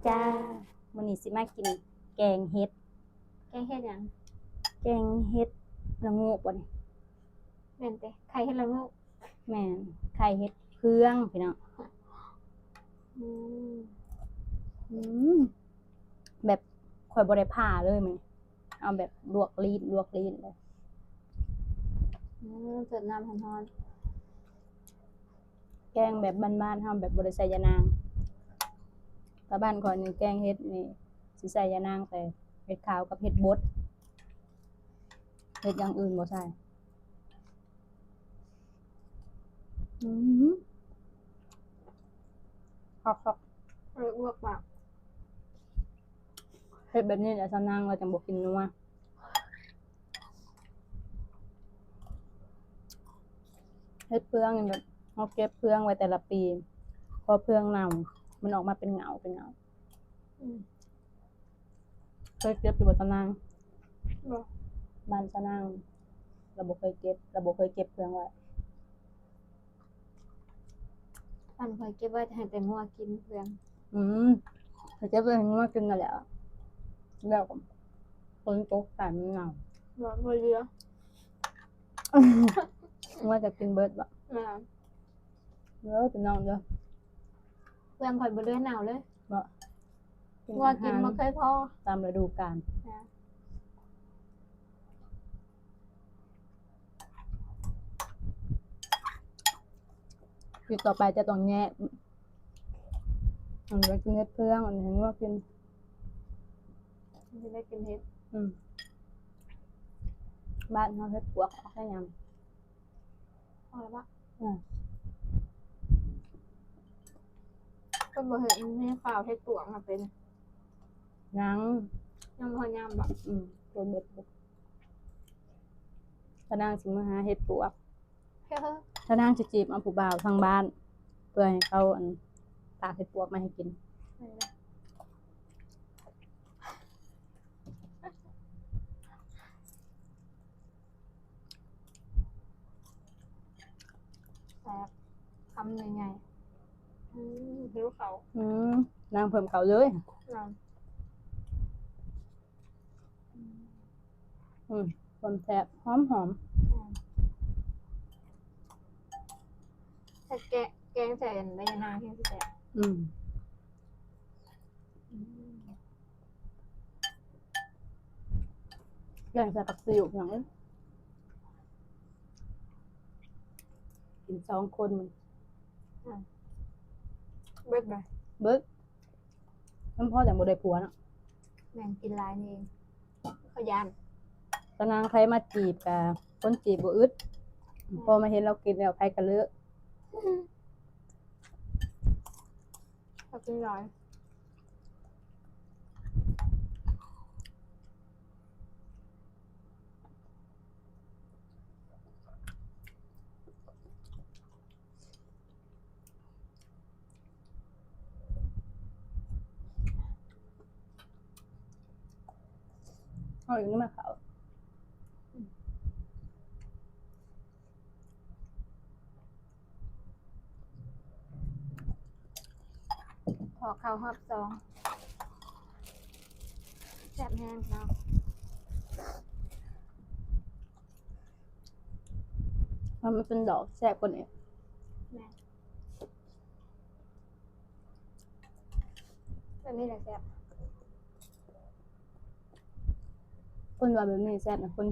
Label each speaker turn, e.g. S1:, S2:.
S1: จ้ามื้อนี้สิมากินแกงเห็ด
S2: แกงเฮ็ดหยัง
S1: แกงเห็ดละโงกบ่นี่
S2: แม่นแต่ไข่เฮ็ดละโงก
S1: แม่นไข่เห็ดเพืองพี่น้อง
S2: อืม
S1: อืมแบบข่อยบ่ได้ผ่าเลยมื้อนี้เอาแบบลวกลีนเลย
S2: เสิร์ฟน้ำร้อน
S1: แกงแบบบ้านๆเฮาแบบบ่ได้ใส่ยะนางถ้าบ้านข่อยนี่แกงเห็ดนี่สิใส่ยะนางแต่เห็ดขาวกับเห็ดบดเห็ดอย่างอื่นบ่ใส่อืมครับ
S2: ๆอ้วกปาก
S1: เฮ็ดแบบนี้แหละสำนางเราจังบ่กินนัวเฮ็ดเฟืองนี่แบบเฮาเก็บเฟืองไว้แต่ละปีพอเฟืองเน่ามันออกมาเป็นเหงา
S2: อืม
S1: เคยเก็บอยู่บ่สำนาง
S2: บ่
S1: บ้านสำนางเราบ่เคยเก็บเฟืองไว้
S2: ปั่นข่อยเก็บไว้ให้แต่งัวกินเพื่อน
S1: อืมเคยเก็บไว้ให้งัวกินนั่นแหละแล้วก็ฝนตกใส่มันเหงา
S2: บ่เหลือ
S1: งัวจะกินเบิดบ่
S2: อ่า
S1: เด้อพี่น้องเด้อ
S2: เพื่อนข่อยบ่เหลือหนาวเลย
S1: บ่
S2: งัวกินบ่เคยพอ
S1: ตามฤดูกาล
S2: นะ
S1: คือต่อไปจะต้องแยกอันนี้กินเฮ็ดเฟืองอันนี้งัวกิน
S2: สิได้กินเฮ็ด
S1: อืมบ้านเขาเฮ็ดปวกออกได้ยัง
S2: พอแล้วบ่
S1: อืม
S2: เพิ่นบ่เห็นมีข่าวเฮ็ดปวกมาเป็น
S1: ยัง
S2: ยังบ่ยามบ่
S1: โดนเบ็ดบุกพะนางสิมาหาเฮ็ดปวก
S2: เฮ้อ
S1: พะนางสิจีบเอาผู้บ่าวทางบ้าน เพื่อให้เขาอันตากเฮ็ดปวกมาให้กิน
S2: แซ่บคำใหญ่ๆหิวเขาว
S1: นางเพิ่มเขาเลย
S2: อ่า
S1: ความแซ่บหอม
S2: ถ้าแกงใส่ใบยะนางที่สิแซ่บ
S1: อืมแกงใส่ผักติ๋วอย่างนี้กิน2 คนมัน
S2: เบิดบ่
S1: เบิดมันพอแต่บ่ได้ผัวเนาะ
S2: แม่งกินหลายนี่เองเขายาน
S1: ตอนนางใครมาจีบกับคนจีบบ่อึดพอมาเห็นเรากินแล้วใครก็เลิก
S2: เขากินหลาย
S1: เอาอย่างนี้มาเขา
S2: ขอข้าวฮอบซองแซ่บแห้งเนาะ
S1: มันเป็นดอกแซ่บกว่านี้
S2: แม่แบบนี้แหละแซ่บ
S1: คนว่าแบบนี้แซ่บนะคน